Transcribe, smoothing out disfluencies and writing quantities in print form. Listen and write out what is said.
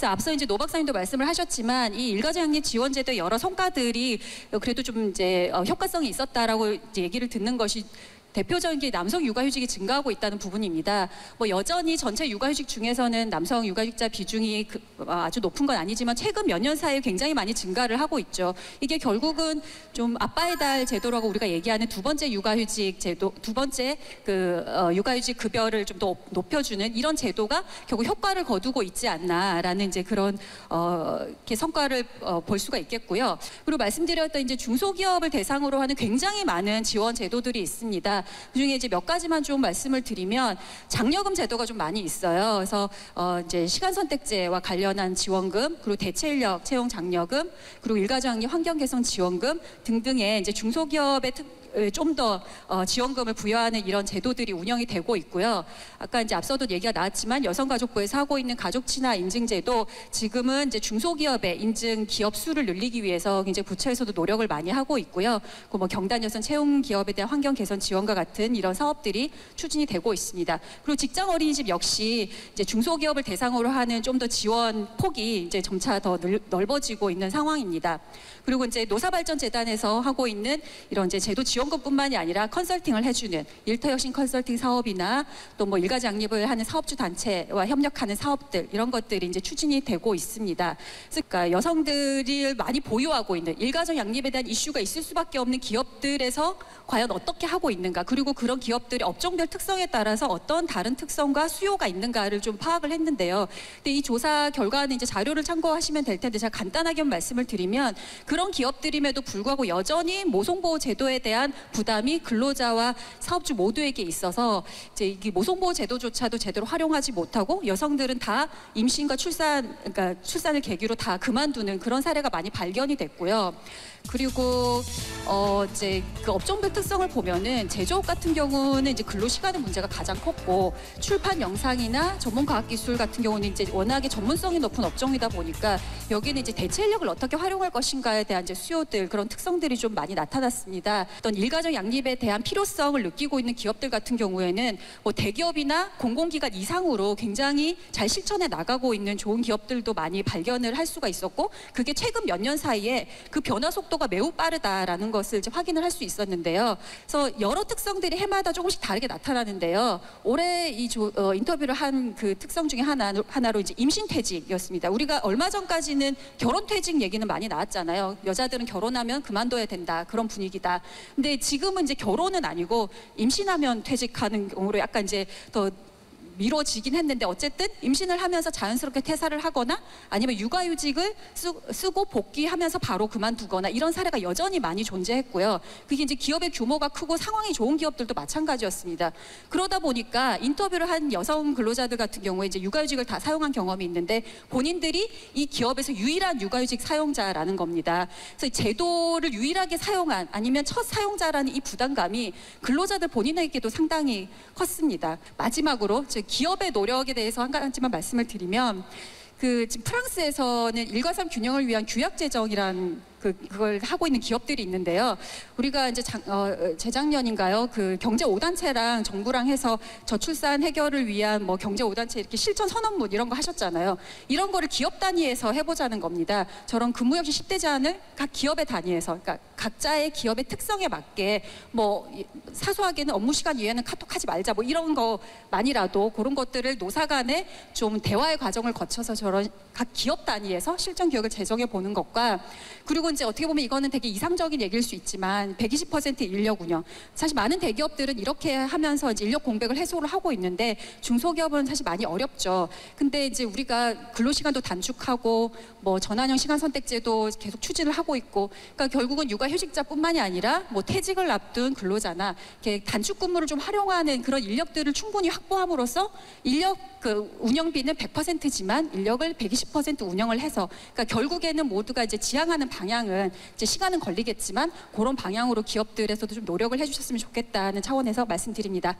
앞서 이제 노 박사님도 말씀을 하셨지만 이 일가족 양립 지원제도의 여러 성과들이 그래도 좀 이제 효과성이 있었다라고 이제 얘기를 듣는 것이 대표적인 게 남성 육아휴직이 증가하고 있다는 부분입니다. 뭐 여전히 전체 육아휴직 중에서는 남성 육아휴직자 비중이 아주 높은 건 아니지만 최근 몇 년 사이에 굉장히 많이 증가를 하고 있죠. 이게 결국은 좀 아빠의 달 제도라고 우리가 얘기하는 두 번째 육아휴직 제도, 두 번째 육아휴직 급여를 좀 더 높여주는 이런 제도가 결국 효과를 거두고 있지 않나라는 이제 그런 이렇게 성과를 볼 수가 있겠고요. 그리고 말씀드렸던 이제 중소기업을 대상으로 하는 굉장히 많은 지원 제도들이 있습니다. 그중에 이제 몇 가지만 좀 말씀을 드리면 장려금 제도가 좀 많이 있어요. 그래서 이제 시간 선택제와 관련한 지원금, 그리고 대체인력 채용 장려금, 그리고 일가족 양립 환경 개선 지원금 등등의 이제 중소기업의 좀 더 지원금을 부여하는 이런 제도들이 운영이 되고 있고요. 아까 이제 앞서도 얘기가 나왔지만 여성가족부에서 하고 있는 가족친화 인증제도 지금은 이제 중소기업의 인증 기업 수를 늘리기 위해서 굉장히 부처에서도 노력을 많이 하고 있고요. 그 뭐 경단 여성 채용 기업에 대한 환경 개선 지원과 같은 이런 사업들이 추진이 되고 있습니다. 그리고 직장 어린이집 역시 이제 중소기업을 대상으로 하는 좀 더 지원 폭이 이제 점차 더 넓어지고 있는 상황입니다. 그리고 이제 노사발전재단에서 하고 있는 이런 이제 제도 지원금뿐만이 아니라 컨설팅을 해주는 일터혁신 컨설팅 사업이나 또 뭐 일가족 양립을 하는 사업주 단체와 협력하는 사업들 이런 것들이 이제 추진이 되고 있습니다. 그러니까 여성들이 많이 보유하고 있는 일가족 양립에 대한 이슈가 있을 수밖에 없는 기업들에서 과연 어떻게 하고 있는가, 그리고 그런 기업들이 업종별 특성에 따라서 어떤 다른 특성과 수요가 있는가를 좀 파악을 했는데요. 근데 이 조사 결과는 이제 자료를 참고하시면 될 텐데 제가 간단하게 말씀을 드리면 그런 기업들임에도 불구하고 여전히 모성보호 제도에 대한 부담이 근로자와 사업주 모두에게 있어서 이제 이게 모성보호 제도조차도 제대로 활용하지 못하고 여성들은 다 임신과 그러니까 출산을 계기로 다 그만두는 그런 사례가 많이 발견이 됐고요. 그리고 이제 그 업종별 특성을 보면은 제조업 같은 경우는 이제 근로 시간의 문제가 가장 컸고, 출판 영상이나 전문 과학 기술 같은 경우는 이제 워낙에 전문성이 높은 업종이다 보니까 여기는 이제 대체 인력을 어떻게 활용할 것인가에 대한 이제 수요들, 그런 특성들이 좀 많이 나타났습니다. 어떤 일가족 양립에 대한 필요성을 느끼고 있는 기업들 같은 경우에는 뭐 대기업이나 공공기관 이상으로 굉장히 잘 실천해 나가고 있는 좋은 기업들도 많이 발견을 할 수가 있었고, 그게 최근 몇 년 사이에 그 변화 속도가 매우 빠르다라는 것을 이제 확인을 할 수 있었는데요. 그래서 여러 특성들이 해마다 조금씩 다르게 나타나는데요. 올해 이 인터뷰를 한 그 특성 중에 하나로 이제 임신퇴직이었습니다. 우리가 얼마 전까지는 결혼퇴직 얘기는 많이 나왔잖아요. 여자들은 결혼하면 그만둬야 된다, 그런 분위기다. 근데 지금은 이제 결혼은 아니고 임신하면 퇴직하는 경우로 약간 이제 더 미뤄지긴 했는데, 어쨌든 임신을 하면서 자연스럽게 퇴사를 하거나 아니면 육아휴직을 쓰고 복귀하면서 바로 그만두거나 이런 사례가 여전히 많이 존재했고요. 그게 이제 기업의 규모가 크고 상황이 좋은 기업들도 마찬가지였습니다. 그러다 보니까 인터뷰를 한 여성 근로자들 같은 경우에 이제 육아휴직을 다 사용한 경험이 있는데 본인들이 이 기업에서 유일한 육아휴직 사용자라는 겁니다. 그래서 이 제도를 유일하게 사용한, 아니면 첫 사용자라는 이 부담감이 근로자들 본인에게도 상당히 컸습니다. 마지막으로 기업의 노력에 대해서 한 가지만 말씀을 드리면, 지금 프랑스에서는 일과 삶 균형을 위한 규약 제정이란 그걸 하고 있는 기업들이 있는데요. 우리가 이제 재작년인가요? 그 경제 5단체랑 정부랑 해서 저출산 해결을 위한 뭐 경제 5단체 이렇게 실천 선언문 이런 거 하셨잖아요. 이런 거를 기업 단위에서 해보자는 겁니다. 저런 근무역시 10대 제한을 각 기업의 단위에서, 그러니까 각자의 기업의 특성에 맞게 뭐 사소하게는 업무 시간 이외에는 카톡하지 말자, 뭐 이런 거만이라도 그런 것들을 노사 간에 좀 대화의 과정을 거쳐서 저런 각 기업 단위에서 실전 규약을 제정해 보는 것과, 그리고 이제 어떻게 보면 이거는 되게 이상적인 얘기일 수 있지만 120% 인력 운영, 사실 많은 대기업들은 이렇게 하면서 이제 인력 공백을 해소를 하고 있는데 중소기업은 사실 많이 어렵죠. 근데 이제 우리가 근로시간도 단축하고 뭐 전환형 시간 선택제도 계속 추진을 하고 있고, 그러니까 결국은 육아휴직자뿐만이 아니라 뭐 퇴직을 앞둔 근로자나 이렇게 단축 근무를 좀 활용하는 그런 인력들을 충분히 확보함으로써 인력 운영비는 100%지만 인력을 120% 운영을 해서, 그러니까 결국에는 모두가 이제 지향하는 방향은 이제 시간은 걸리겠지만 그런 방향으로 기업들에서도 좀 노력을 해주셨으면 좋겠다는 차원에서 말씀드립니다.